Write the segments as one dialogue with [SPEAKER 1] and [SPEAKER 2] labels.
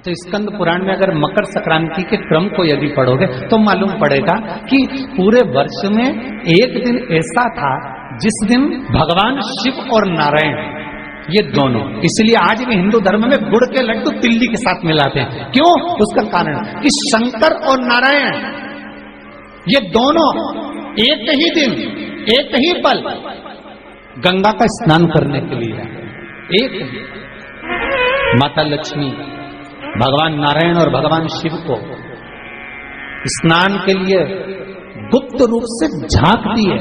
[SPEAKER 1] तो स्कंद पुराण में अगर मकर संक्रांति के क्रम को यदि पढ़ोगे तो मालूम पड़ेगा कि पूरे वर्ष में एक दिन ऐसा था जिस दिन भगवान शिव और नारायण ये दोनों, इसलिए आज भी हिंदू धर्म में गुड़ के लड्डू तिल्ली के साथ मिलाते हैं। क्यों? उसका कारण कि शंकर और नारायण ये दोनों एक ही दिन एक ही पल गंगा का स्नान करने के लिए एक माता लक्ष्मी भगवान नारायण और भगवान शिव को स्नान के लिए गुप्त रूप से झांकती है।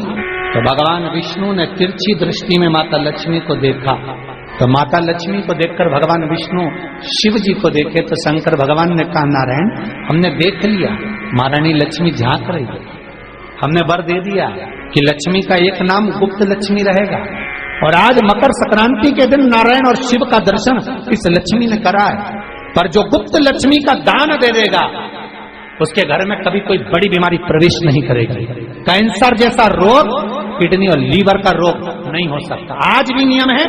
[SPEAKER 1] तो भगवान विष्णु ने तिरछी दृष्टि में माता लक्ष्मी को देखा, तो माता लक्ष्मी को देखकर भगवान विष्णु शिव जी को देखे तो शंकर भगवान ने कहा, नारायण हमने देख लिया महारानी लक्ष्मी झांक रही है, हमने वर दे दिया कि लक्ष्मी का एक नाम गुप्त लक्ष्मी रहेगा। और आज मकर संक्रांति के दिन नारायण और शिव का दर्शन इस लक्ष्मी ने करा है। पर जो गुप्त लक्ष्मी का दान दे देगा उसके घर में कभी कोई बड़ी बीमारी प्रवेश नहीं करेगी। कैंसर जैसा रोग, किडनी और लीवर का रोग नहीं हो सकता। आज भी नियम है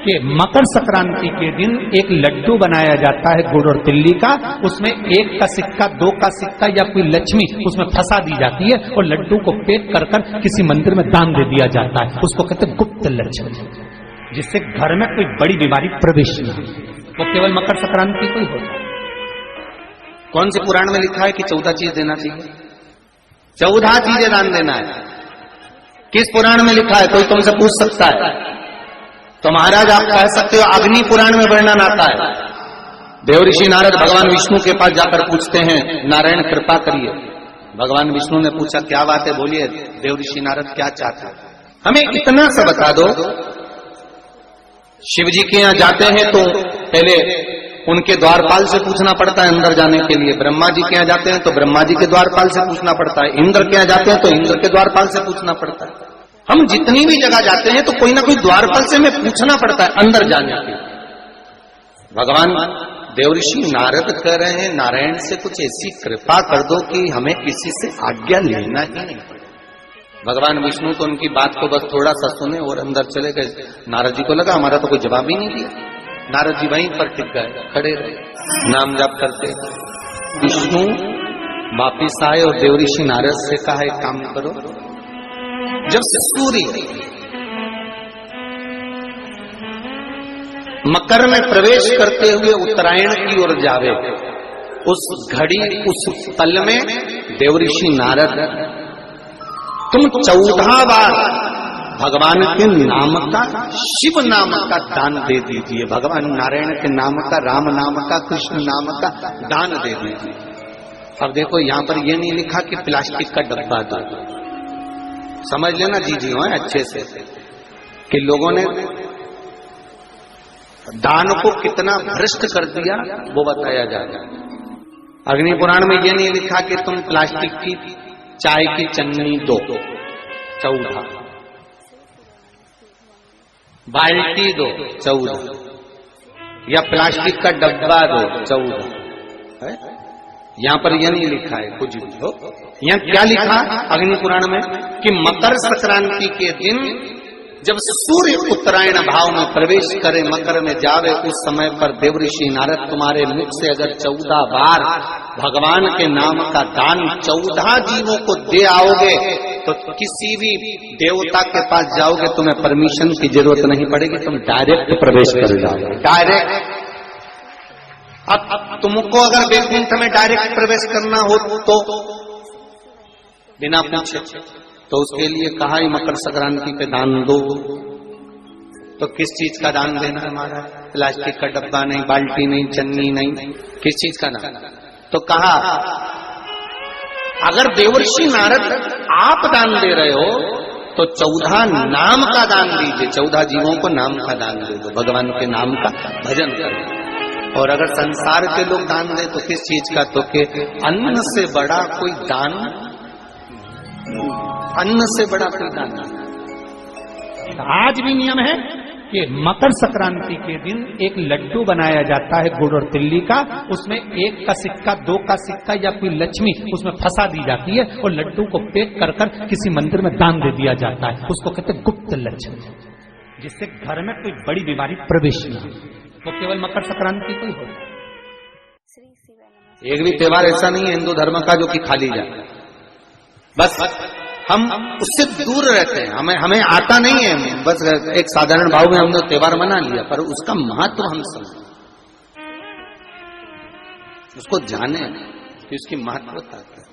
[SPEAKER 1] कि मकर संक्रांति के दिन एक लड्डू बनाया जाता है गुड़ और तिल्ली का, उसमें 1 का सिक्का 2 का सिक्का या कोई लक्ष्मी उसमें फंसा दी जाती है और लड्डू को पैक कर कर किसी मंदिर में दान दे दिया जाता है। उसको कहते हैं गुप्त लक्ष्मी, जिससे घर में कोई बड़ी बीमारी प्रवेश नहीं, वो केवल मकर संक्रांति को ही होता है।
[SPEAKER 2] कौन से पुराण में लिखा है कि 14 चीज देना चाहिए? 14 चीजें दान देना है। किस पुराण में लिखा है? कोई तुमसे पूछ सकता है तो महाराज आप कह सकते हो अग्नि पुराण में वर्णन आता है। देवऋषि नारद भगवान विष्णु के पास जाकर पूछते हैं, नारायण कृपा करिए। भगवान विष्णु ने पूछा क्या बात है, बोलिए देवऋषि नारद क्या चाहते हैं, हमें इतना सा बता दो। शिव जी के यहां जाते हैं तो पहले उनके द्वारपाल से पूछना पड़ता है अंदर जाने के लिए। ब्रह्मा जी के यहां जाते हैं तो ब्रह्मा जी के द्वारपाल से पूछना पड़ता है। इंद्र के यहां जाते हैं तो इंद्र के द्वारपाल से पूछना पड़ता है। हम जितनी भी जगह जाते हैं तो कोई ना कोई द्वारपाल से हमें पूछना पड़ता है अंदर जाने के लिए। भगवान देवऋषि नारद कह रहे हैं, नारायण से कुछ ऐसी कृपा कर दो कि हमें किसी से आज्ञा लेना ही नहीं पड़े। भगवान विष्णु तो उनकी बात को बस थोड़ा सा सुने और अंदर चले गए। नारद जी को लगा हमारा तो कोई जवाब ही नहीं दिया। नारद जी वहीं पर टिक गए, खड़े रहे, नाम जाप करते। विष्णु वापिस आए और देवऋषि नारद से कहा एक काम करो, जब सूर्य मकर में प्रवेश करते हुए उत्तरायण की ओर जावे, उस घड़ी उस पल में देवऋषि नारद तुम 14 बार भगवान के नाम का, शिव नाम का दान दे दीजिए। भगवान नारायण के नाम का, राम नाम का, कृष्ण नाम का दान दे दीजिए। अब देखो यहां पर यह नहीं लिखा कि प्लास्टिक का डब्बा दो, समझ लेना जी हो अच्छे से कि लोगों ने दान को कितना भ्रष्ट कर दिया वो बताया जाएगा। अग्नि पुराण में यह नहीं लिखा कि तुम प्लास्टिक की चाय की चन्नी दो 14, बाल्टी दो 14, या प्लास्टिक का डब्बा दो 14। यहां पर यह नहीं लिखा है कुछ भी हो। यहां क्या लिखा अग्नि पुराण में कि मकर संक्रांति के दिन जब सूर्य उत्तरायण भाव में प्रवेश करे, मकर में जावे, उस समय पर देवऋषि नारद तुम्हारे मुख से अगर 14 बार भगवान के नाम का दान 14 जीवों को दे आओगे तो किसी भी देवता के पास जाओगे तुम्हें परमिशन की जरूरत नहीं पड़ेगी, तुम डायरेक्ट प्रवेश कर जाओगे। डायरेक्ट। अब तुमको अगर वैकुंठ में डायरेक्ट प्रवेश करना हो तो बिना पूछे, तो उसके लिए कहा ही मकर संक्रांति पे दान दो। तो किस चीज का दान देना है हमारा? प्लास्टिक का डब्बा नहीं, बाल्टी नहीं, चन्नी नहीं, किस चीज का दान? तो कहा अगर देवर्षि नारद आप दान दे रहे हो तो 14 नाम का दान दीजिए, 14 जीवों को नाम का दान दे दो, भगवान के नाम का भजन करो। और अगर संसार के लोग दान दे तो किस चीज का? तो के अन्न से बड़ा कोई दान, अन्न से बड़ा कोई दान नहीं।
[SPEAKER 1] आज भी नियम है कि मकर संक्रांति के दिन एक लड्डू बनाया जाता है गुड़ और तिल्ली का, उसमें 1 का सिक्का 2 का सिक्का या कोई लक्ष्मी उसमें फंसा दी जाती है और लड्डू को पैक कर कर किसी मंदिर में दान दे दिया जाता है। उसको कहते हैं गुप्त लक्ष्मी, जिससे घर में कोई बड़ी बीमारी प्रवेश नहीं, वो केवल मकर संक्रांति को ही होता है।
[SPEAKER 2] एक भी त्योहार ऐसा नहीं है हिंदू धर्म का जो कि खाली जाए। बस हम उससे दूर रहते हैं, हमें आता नहीं है। बस एक साधारण भाव में हमने त्योहार मना लिया, पर उसका महत्व हम समझें, उसको जाने कि उसकी महत्वता क्या।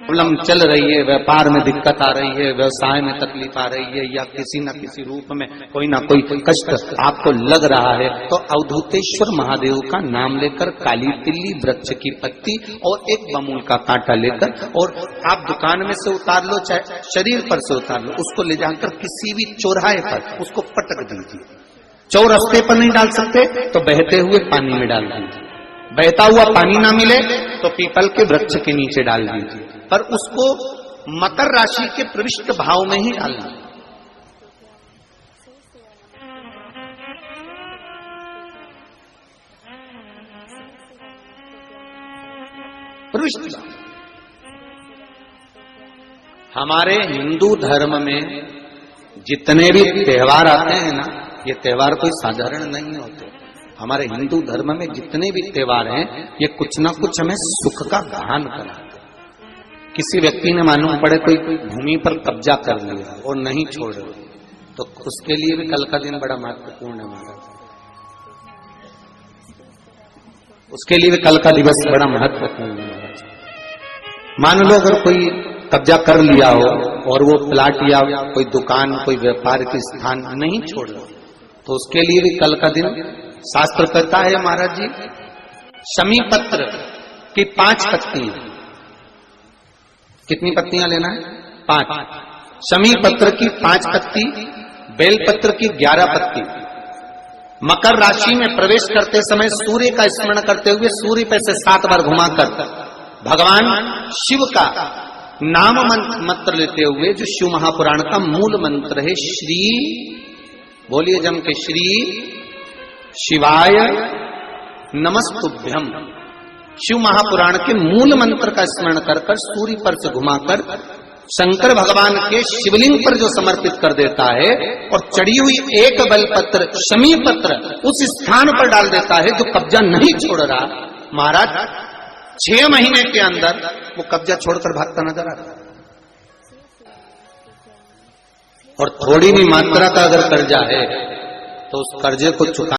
[SPEAKER 2] प्रॉब्लम चल रही है, व्यापार में दिक्कत आ रही है, व्यवसाय में तकलीफ आ रही है, या किसी न किसी रूप में कोई ना कोई कष्ट आपको लग रहा है, तो अवधूतेश्वर महादेव का नाम लेकर काली तिल्ली वृक्ष की पत्ती और एक बमूल का कांटा लेकर, और आप दुकान में से उतार लो चाहे शरीर पर से उतार लो, उसको ले जाकर किसी भी चौराहे पर उसको पटक दीजिए। चौरस्ते पर नहीं डाल सकते तो बहते हुए पानी में डाल दीजिए, बहता हुआ पानी ना मिले तो पीपल के वृक्ष के नीचे डाल दीजिए, पर उसको मकर राशि के प्रविष्ट भाव में ही डालना। प्रविष्ट हमारे हिंदू धर्म में जितने भी त्योहार आते हैं ना, ये त्योहार कोई साधारण नहीं होते। हमारे हिंदू धर्म में जितने भी त्योहार हैं, ये कुछ ना कुछ हमें सुख का भान कराते। किसी व्यक्ति ने मालूम पड़े कोई भूमि पर कब्जा कर लिया और नहीं छोड़ रहे, तो उसके लिए भी कल का दिन बड़ा महत्वपूर्ण है महाराज। उसके लिए भी कल का दिवस बड़ा महत्वपूर्ण है महाराज। मान लो अगर कोई कब्जा कर लिया हो और वो प्लाट या कोई दुकान, कोई व्यापार के स्थान नहीं छोड़ रहा, तो उसके लिए भी कल का दिन शास्त्र कहता है महाराज जी, शमी पत्र की 5 पत्तियां। कितनी पत्तियां लेना है? 5। शमी पत्र की 5 पत्ती, बेल पत्र की 11 पत्ती। मकर राशि में प्रवेश करते समय सूर्य का स्मरण करते हुए सूर्य पे से 7 बार घुमाकर भगवान शिव का नाम मंत्र लेते हुए, जो शिव महापुराण का मूल मंत्र है, श्री, बोलिए जम के, श्री शिवाय नमस्तुभ्यम। शिव महापुराण के मूल मंत्र का स्मरण कर कर सूर्य पर से घुमाकर शंकर भगवान के शिवलिंग पर जो समर्पित कर देता है, और चढ़ी हुई एक बेलपत्र शमी पत्र उस स्थान पर डाल देता है जो कब्जा नहीं छोड़ रहा, महाराज 6 महीने के अंदर वो कब्जा छोड़कर भागता नजर आता। और थोड़ी भी मात्रा का अगर कर्जा है तो उस कर्जे को चुका